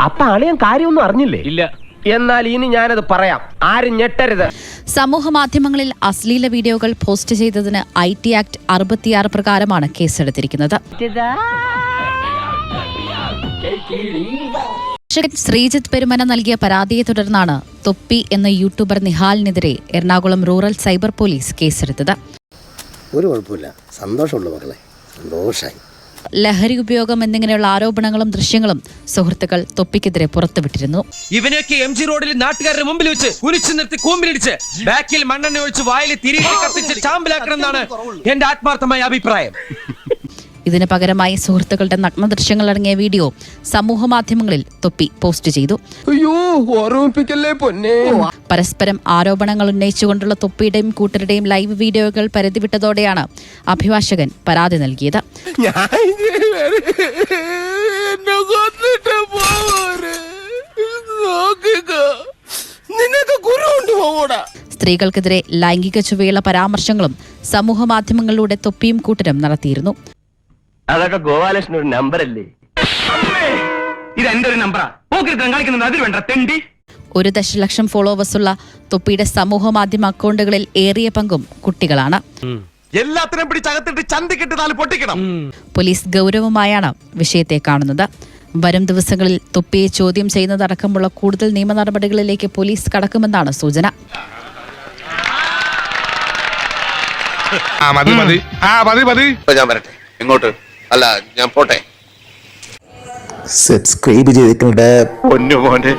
അപ്പൊ അളിയൻ കാര്യമൊന്നും അറിഞ്ഞില്ലേ? ഇല്ല. എന്നാൽ ഇനി ഞാനത് പറയാം, ആരും ഞെട്ടരുത്. സമൂഹ മാധ്യമങ്ങളിൽ അശ്ലീല വീഡിയോകൾ പോസ്റ്റ് ചെയ്തതിന് IT ആക്ട് 66 പ്രകാരമാണ് കേസെടുത്തിരിക്കുന്നത്. ശ്രീജിത്ത് പെരുമന നൽകിയ പരാതിയെ തുടർന്നാണ് തൊപ്പി എന്ന യൂട്യൂബർ നിഹാലിനെതിരെ എറണാകുളം റൂറൽ സൈബർ പോലീസ് കേസെടുത്തത്. ഒരു കുഴപ്പമില്ല, സന്തോഷമുള്ള മക്കളെ, സന്തോഷായി. ലഹരി ഉപയോഗം എന്നിങ്ങനെയുള്ള ആരോപണങ്ങളും ദൃശ്യങ്ങളും സുഹൃത്തുക്കൾ തൊപ്പിക്കെതിരെ പുറത്തുവിട്ടിരുന്നു. ഇവനെയൊക്കെ MG റോഡിൽ നാട്ടുകാരുടെ മുമ്പിൽ വെച്ച് കുനിച്ചു നിർത്തി കൂമ്പിലിടിച്ച് ബാക്കിൽ മണ്ണെണ്ണ ഒഴിച്ച് വായിൽ തിരികെ കത്തിച്ച് ചാമ്പലാക്കണം എന്നാണ് എന്റെ ആത്മാർത്ഥമായ അഭിപ്രായം. ഇതിന് പകരമായി സുഹൃത്തുക്കളുടെ നഗ്ന ദൃശ്യങ്ങൾ അടങ്ങിയ വീഡിയോ സമൂഹ മാധ്യമങ്ങളിൽ തൊപ്പി പോസ്റ്റ് ചെയ്തു. പരസ്പരം ആരോപണങ്ങൾ ഉന്നയിച്ചുകൊണ്ടുള്ള തൊപ്പിയുടെയും കൂട്ടരുടെയും ലൈവ് വീഡിയോകൾ പരതിവിട്ടതോടെയാണ് അഭിഭാഷകൻ പരാതി നൽകിയത്. സ്ത്രീകൾക്കെതിരെ ലൈംഗിക ചുവയുള്ള പരാമർശങ്ങളും സമൂഹ മാധ്യമങ്ങളിലൂടെ തൊപ്പിയും കൂട്ടരും നടത്തിയിരുന്നു. അതൊക്കെ ഗോപാലകൃഷ്ണൻ ഒരു നമ്പറല്ലേ? ഇത് എന്റെ ഒരു നമ്പറാ. അതിൽ വേണ്ട തെണ്ടി. 1 ദശലക്ഷം ഫോളോവേഴ്സുള്ള തൊപ്പിയുടെ സമൂഹ മാധ്യമ അക്കൗണ്ടുകളിൽ ഏറിയ പങ്കും കുട്ടികളാണ്. എല്ലാത്തിനും പിടിച്ചകത്തിട്ട് ചന്തിക്കിട്ട് നാല് പൊട്ടിക്കണം. പോലീസ് ഗൗരവമായാണ് വിഷയത്തെ കാണുന്നത്. വരും ദിവസങ്ങളിൽ തൊപ്പിയെ ചോദ്യം ചെയ്യുന്നതടക്കമുള്ള കൂടുതൽ നിയമ നടപടികളിലേക്ക് പോലീസ് കടക്കുമെന്നാണ് സൂചന. ഞാൻ വരട്ടെ. എങ്ങോട്ട്? അല്ല, ഞാൻ പോട്ടെ. സബ്സ്ക്രൈബ് ചെയ്തിട്ടുണ്ട് പൊന്നു മോനെ.